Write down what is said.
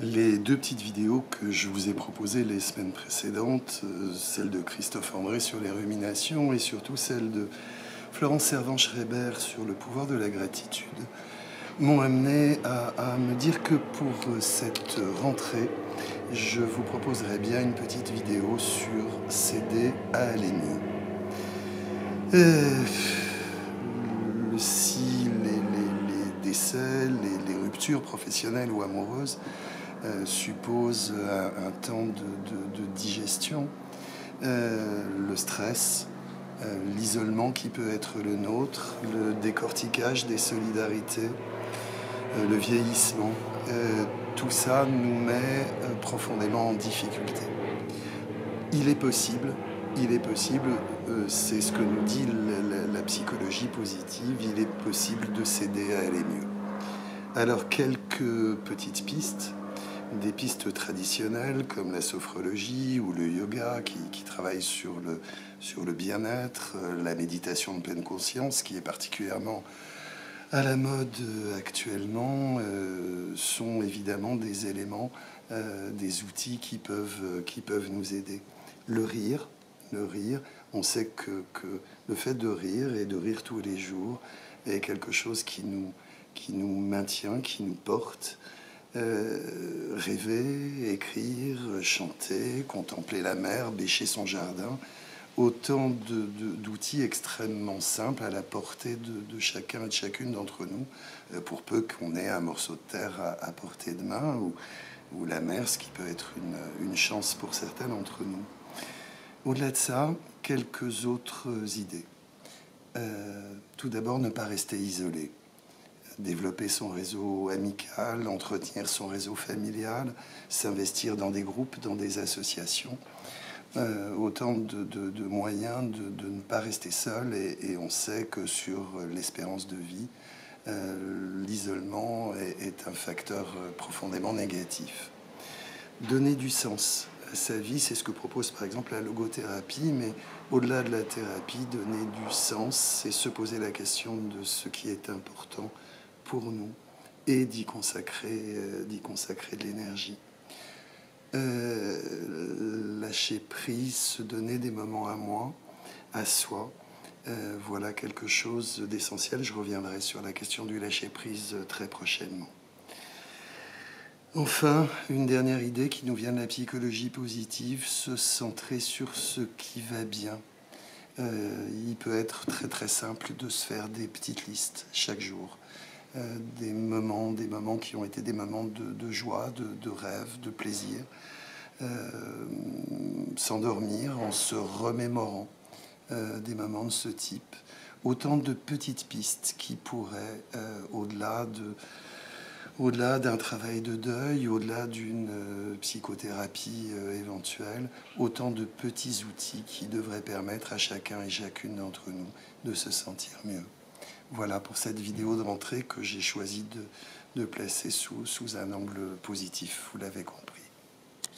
Les deux petites vidéos que je vous ai proposées les semaines précédentes, celle de Christophe André sur les ruminations et surtout celle de Florence Servan-Schreiber sur le pouvoir de la gratitude, m'ont amené à me dire que pour cette rentrée, je vous proposerais bien une petite vidéo sur s'aider à aller mieux. Si les décès, les ruptures professionnelles ou amoureuses suppose un temps de digestion, le stress, l'isolement qui peut être le nôtre, le décortiquage des solidarités, le vieillissement, tout ça nous met profondément en difficulté. Il est possible, c'est ce que nous dit la psychologie positive, il est possible de s'aider à aller mieux. Alors quelques petites pistes. Des pistes traditionnelles comme la sophrologie ou le yoga qui travaillent sur le bien-être, la méditation de pleine conscience qui est particulièrement à la mode actuellement, sont évidemment des éléments, des outils qui peuvent nous aider. Le rire, on sait que le fait de rire et de rire tous les jours est quelque chose qui nous maintient, qui nous porte. Rêver, écrire, chanter, contempler la mer, bêcher son jardin, autant d'outils extrêmement simples à la portée de chacun et de chacune d'entre nous, pour peu qu'on ait un morceau de terre à portée de main, ou la mer, ce qui peut être une chance pour certains d'entre nous. Au-delà de ça, quelques autres idées. Tout d'abord, ne pas rester isolé. Développer son réseau amical, entretenir son réseau familial, s'investir dans des groupes, dans des associations. Autant de moyens de ne pas rester seul, et on sait que sur l'espérance de vie, l'isolement est un facteur profondément négatif. Donner du sens à sa vie, c'est ce que propose par exemple la logothérapie, mais au-delà de la thérapie, donner du sens, c'est se poser la question de ce qui est important pour nous et d'y consacrer de l'énergie. Lâcher prise, se donner des moments à moi, à soi, voilà quelque chose d'essentiel. Je reviendrai sur la question du lâcher prise très prochainement. Enfin, une dernière idée qui nous vient de la psychologie positive, se centrer sur ce qui va bien. Il peut être très très simple de se faire des petites listes chaque jour. Des moments qui ont été des moments de joie, de rêve, de plaisir, s'endormir en se remémorant des moments de ce type. Autant de petites pistes qui pourraient, au-delà d'un travail de deuil, au-delà d'une psychothérapie éventuelle, autant de petits outils qui devraient permettre à chacun et chacune d'entre nous de se sentir mieux. Voilà pour cette vidéo de rentrée que j'ai choisi de placer sous un angle positif, vous l'avez compris.